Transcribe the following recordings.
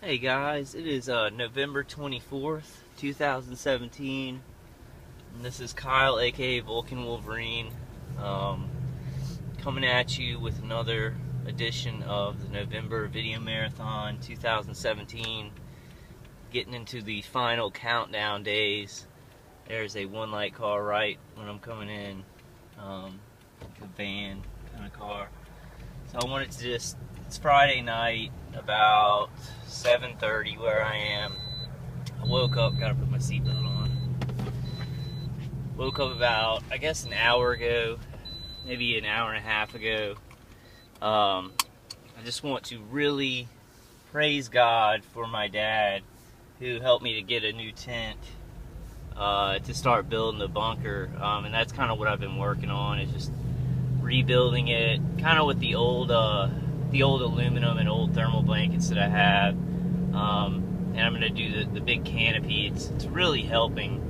Hey guys, it is November 24th, 2017, and this is Kyle, aka Vulcan Wolverine, coming at you with another edition of the November Video Marathon 2017, getting into the final countdown days. There's a one light car right when I'm coming in, like a van kind of car. So I wanted to just, it's Friday night, about 7:30 where I am. I woke up, gotta put my seatbelt on. Woke up about, I guess, an hour ago, maybe an hour and a half ago. I just want to really praise God for my dad, who helped me to get a new tent to start building the bunker. And that's kind of what I've been working on, is just rebuilding it, kind of with the old aluminum and old thermal blankets that I have, and I'm going to do the big canopy. It's really helping.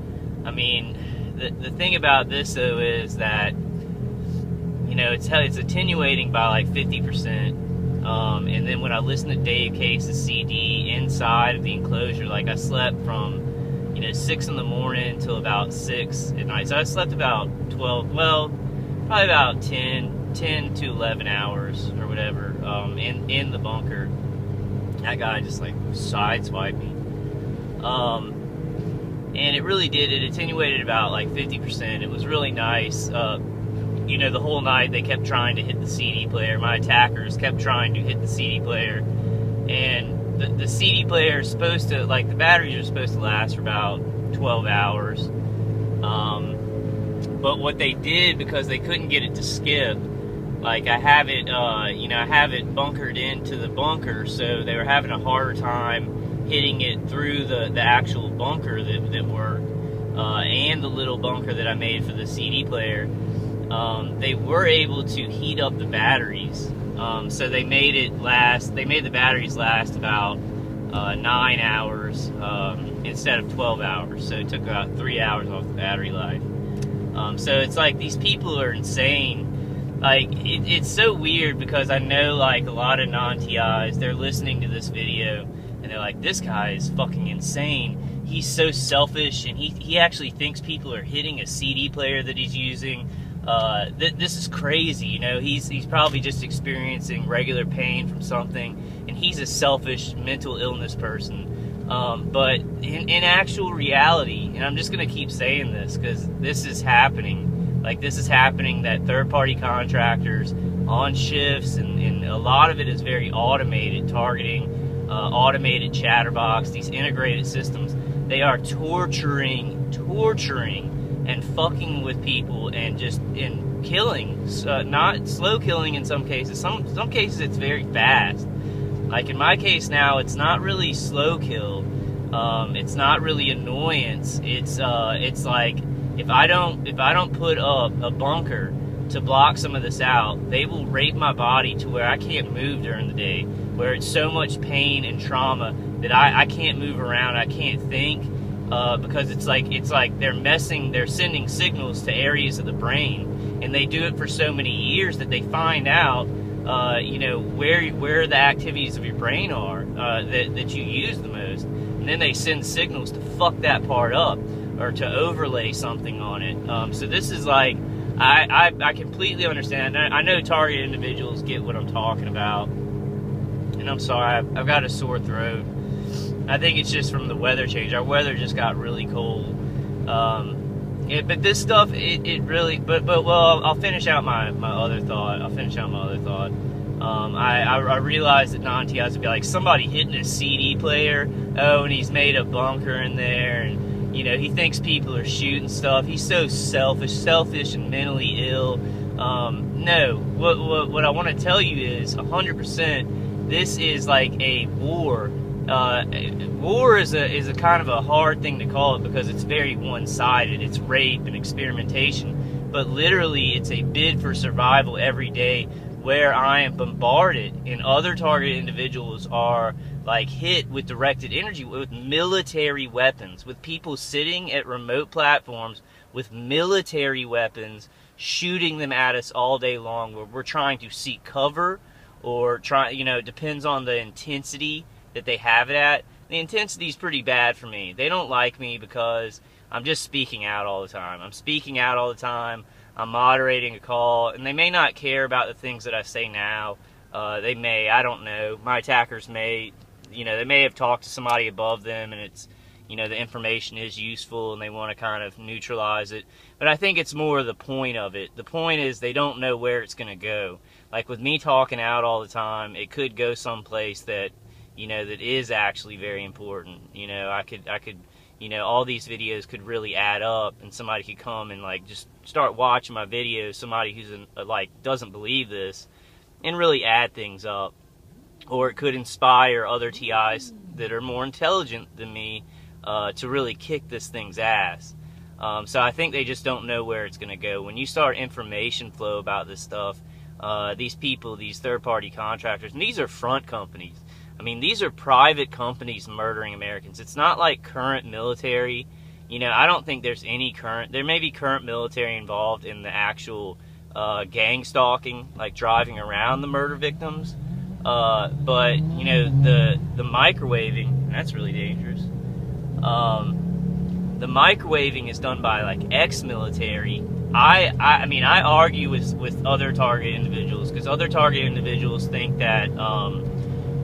I mean, the thing about this though is that, you know, it's attenuating by like 50%, and then when I listen to Dave Case's CD inside of the enclosure, like I slept from 6 in the morning until about 6 at night, so I slept about 12, well, probably about 10 to 11 hours or whatever, in the bunker. That guy just like sideswiped me. And it really did, it attenuated about like 50%. It was really nice. The whole night they kept trying to hit the CD player. My attackers kept trying to hit the CD player. And the CD player is supposed to, like, the batteries are supposed to last for about 12 hours. But what they did, because they couldn't get it to skip, like I have it, I have it bunkered into the bunker, so they were having a harder time hitting it through the actual bunker that worked, and the little bunker that I made for the CD player. They were able to heat up the batteries, so they made the batteries last about 9 hours instead of 12 hours, so it took about 3 hours off the battery life. So it's like, these people are insane. Like, it's so weird, because I know, like, a lot of non-TIs, they're listening to this video, and they're like, this guy is fucking insane. He's so selfish, and he actually thinks people are hitting a CD player that he's using. This is crazy, he's probably just experiencing regular pain from something, and he's a selfish mental illness person. But in actual reality, and I'm just going to keep saying this because this is happening, that third-party contractors on shifts, and a lot of it is very automated targeting, automated chatterbox, these integrated systems. They are torturing and fucking with people, and just killing, not slow killing in some cases. Some cases it's very fast. Like in my case now, it's not really slow kill. It's not really annoyance. It's like, if I don't put up a bunker to block some of this out, they will rape my body to where I can't move during the day, where it's so much pain and trauma that I can't move around, I can't think, because it's like they're sending signals to areas of the brain, and they do it for so many years that they find out where the activities of your brain are that you use the most, and then they send signals to fuck that part up, or to overlay something on it. So this is like, I completely understand. I know target individuals get what I'm talking about, and I'm sorry, I've got a sore throat. I think it's just from the weather change. Our weather just got really cold. But this stuff, it really, well, I'll finish out my other thought. I realized that non-TIs would be like, somebody hitting a CD player, oh, and he's made a bunker in there, and he thinks people are shooting stuff. He's so selfish and mentally ill. No, what I want to tell you is 100%. This is like a war. War is a kind of a hard thing to call it, because it's very one-sided. It's rape and experimentation, but literally it's a bid for survival every day, where I am bombarded and other targeted individuals are like hit with directed energy, with military weapons, with people sitting at remote platforms with military weapons shooting them at us all day long, where we're trying to seek cover, or try, it depends on the intensity that they have it at, the intensity is pretty bad for me. They don't like me because I'm just speaking out all the time. I'm speaking out all the time. I'm moderating a call, and they may not care about the things that I say now. They may, I don't know. My attackers may, they may have talked to somebody above them, and it's, the information is useful, and they want to kind of neutralize it. But I think it's more the point of it. The point is they don't know where it's going to go. Like with me talking out all the time, it could go someplace that, that is actually very important. I could, all these videos could really add up, and somebody could come and just start watching my videos, somebody who's doesn't believe this, and really add things up. Or it could inspire other TIs that are more intelligent than me to really kick this thing's ass. So I think they just don't know where it's going to go. When you start information flow about this stuff, these people, these third-party contractors, and these are front companies. I mean, these are private companies murdering Americans. It's not like current military. I don't think there's any there may be current military involved in the actual gang stalking, like driving around the murder victims. But, the microwaving, that's really dangerous. The microwaving is done by, ex-military. I mean, I argue with other target individuals, because other target individuals think that,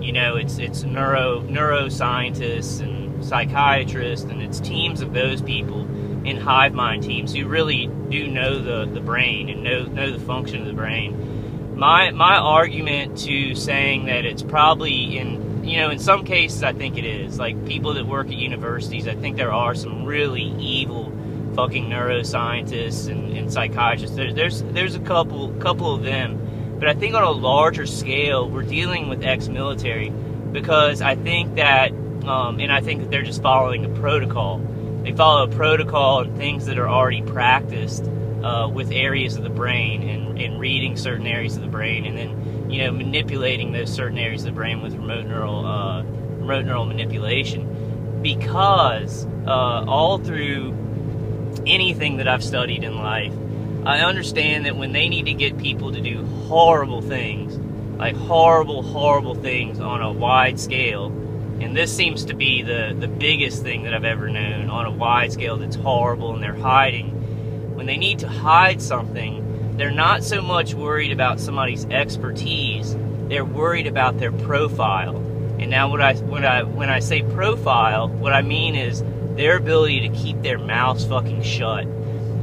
it's neuroscientists and psychiatrists, and it's teams of those people in hive mind teams who really do know the brain and know the function of the brain. My argument to saying that it's probably in some cases I think it is. Like people that work at universities, I think there are some really evil fucking neuroscientists and psychiatrists. There's a couple of them. But I think on a larger scale, we're dealing with ex-military, because I think that, and I think that they're just following a protocol. They follow a protocol and things that are already practiced with areas of the brain, and reading certain areas of the brain, and then manipulating those certain areas of the brain with remote neural manipulation. Because all through anything that I've studied in life, I understand that when they need to get people to do horrible things, like horrible things on a wide scale, and this seems to be the biggest thing that I've ever known on a wide scale that's horrible, and they're hiding. When they need to hide something, they're not so much worried about somebody's expertise, they're worried about their profile. And now when I say profile, what I mean is their ability to keep their mouths fucking shut.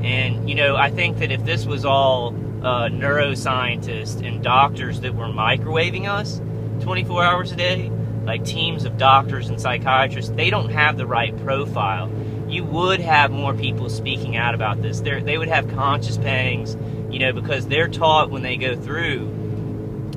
And, I think that if this was all neuroscientists and doctors that were microwaving us 24 hours a day, like teams of doctors and psychiatrists, they don't have the right profile. You would have more people speaking out about this. They would have conscious pangs, because they're taught when they go through,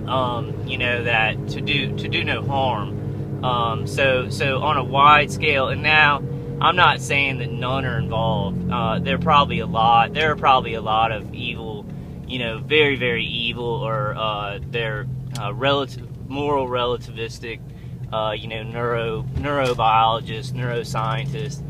that to do no harm. So on a wide scale, and now, I'm not saying that none are involved. There are probably a lot of evil, very, very evil, or they're moral relativistic, neurobiologists, neuroscientists,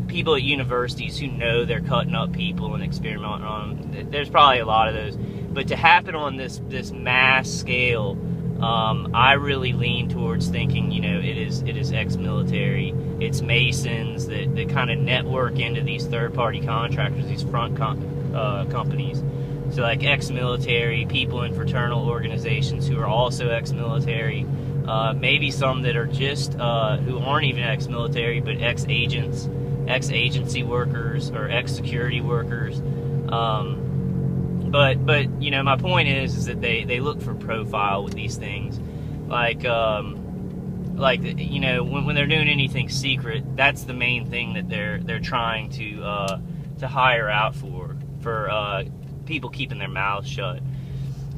people at universities who know they're cutting up people and experimenting on them. There's probably a lot of those. But to happen on this mass scale, I really lean towards thinking, it is ex-military. It's Masons that kind of network into these third-party contractors, these front companies. So like ex-military, people in fraternal organizations who are also ex-military, maybe some that are just, who aren't even ex-military, but ex-agents, ex-agency workers, or ex-security workers. But my point is that they look for profile with these things, when they're doing anything secret, that's the main thing that they're trying to hire out for people keeping their mouths shut.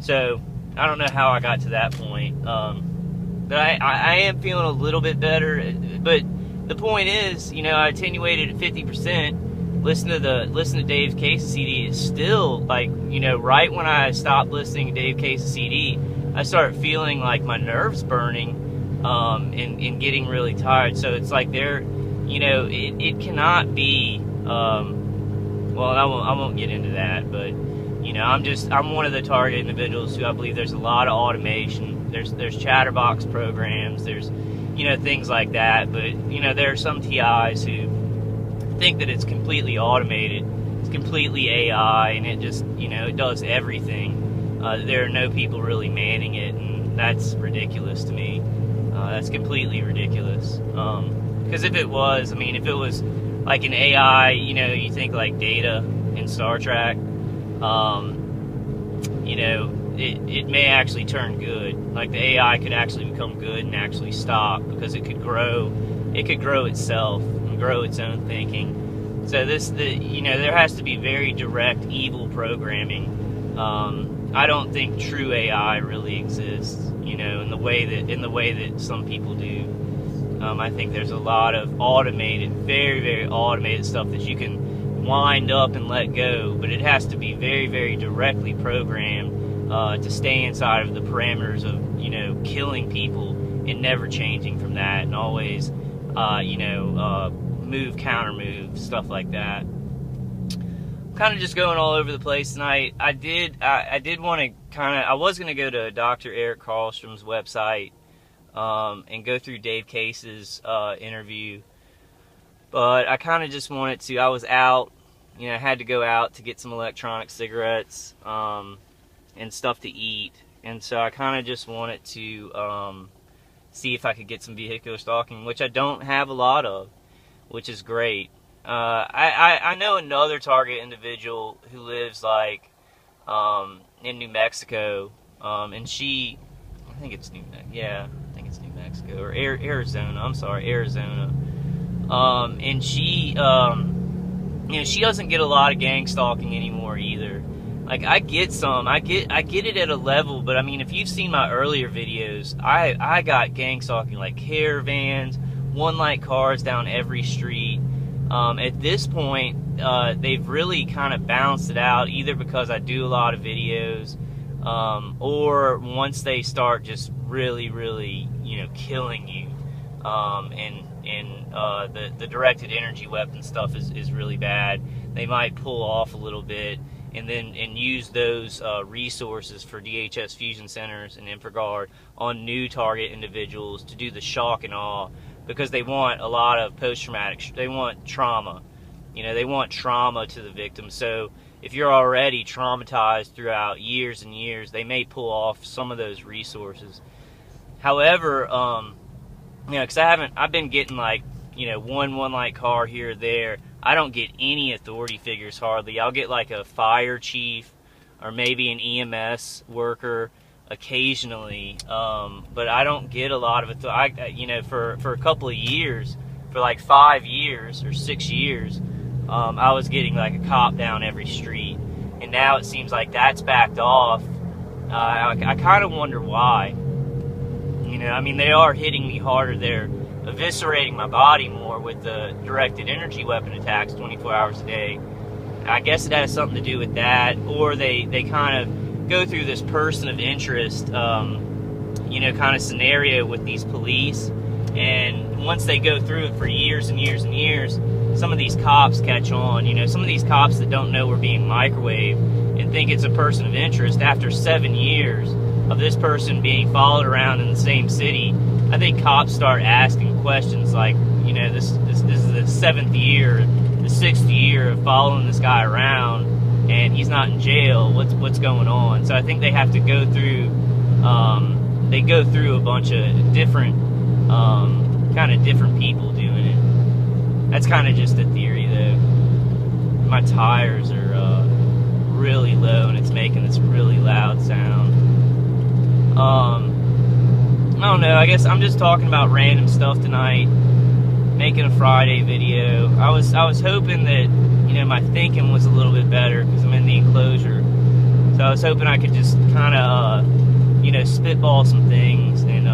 So I don't know how I got to that point, but I am feeling a little bit better. But the point is, I attenuated at 50%. Listen to Dave Case's CD is still right when I stopped listening to Dave Case's CD, I started feeling like my nerves burning, and getting really tired. So it's like it cannot be. Well, I won't get into that, but I'm one of the target individuals who I believe there's a lot of automation. There's chatterbox programs. There's things like that. But there are some TIs who think that it's completely automated, it's completely AI, and it just it does everything. There are no people really manning it, and that's ridiculous to me. That's completely ridiculous. Because if it was, if it was like an AI, you think like Data in Star Trek, it may actually turn good. Like the AI could actually become good and actually stop, because it could grow itself and grow its own thinking. So there has to be very direct evil programming. I don't think true AI really exists, in the way that some people do. I think there's a lot of automated, very, very automated stuff that you can wind up and let go, but it has to be very, very directly programmed to stay inside of the parameters of, killing people and never changing from that, and always, move, counter move, stuff like that. Kind of just going all over the place tonight. I did want to I was going to go to Dr. Eric Karlstrom's website and go through Dave Case's interview, but I kind of just wanted to. I was out, I had to go out to get some electronic cigarettes and stuff to eat, and so I kind of just wanted to see if I could get some vehicular stalking, which I don't have a lot of, which is great. I know another target individual who lives like in New Mexico, and I think it's New Mexico or Arizona. I'm sorry, Arizona. And she doesn't get a lot of gang stalking anymore either. Like I get it at a level, but if you've seen my earlier videos, I got gang stalking like caravans, one-light cars down every street. At this point, they've really kind of balanced it out, either because I do a lot of videos, or once they start just really, really, killing you, and the directed energy weapon stuff is really bad. They might pull off a little bit and use those resources for DHS fusion centers and InfraGard on new target individuals to do the shock and awe, because they want a lot of post-traumatic, they want trauma. They want trauma to the victim. So if you're already traumatized throughout years and years, they may pull off some of those resources. However, because I've been getting like, one light car here or there. I don't get any authority figures hardly. I'll get like a fire chief or maybe an EMS worker occasionally, but I don't get a lot of it. For a couple of years, for like 5 years or 6 years, I was getting like a cop down every street, and now it seems like that's backed off. I kind of wonder why. They are hitting me harder. They're eviscerating my body more with the directed energy weapon attacks 24 hours a day. I guess it has something to do with that, or they kind of go through this person of interest, kind of scenario with these police, and once they go through it for years and years and years, some of these cops catch on. Some of these cops that don't know we're being microwaved and think it's a person of interest, after 7 years of this person being followed around in the same city, I think cops start asking questions like, this is the 7th year, the 6th year of following this guy around, and he's not in jail. What's going on? So I think they have to go through. They go through a bunch of different, different people doing it. That's kind of just a theory, though. My tires are really low, and it's making this really loud sound. I don't know. I guess I'm just talking about random stuff tonight, making a Friday video. I was hoping that my thinking was a little bit better because I'm in the enclosure. So I was hoping I could just kind of spitball some things and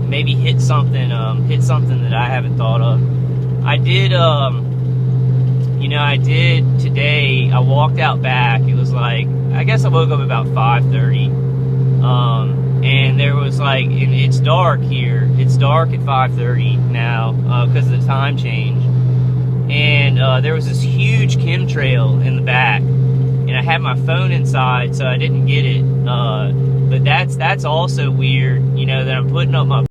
maybe hit something that I haven't thought of. I did today. I walked out back. It was like, I guess I woke up about 5:30. And there was like, and it's dark here. It's dark at 5:30 now because of the time change. And there was this huge chemtrail in the back, and I had my phone inside, so I didn't get it. But that's also weird, that I'm putting up my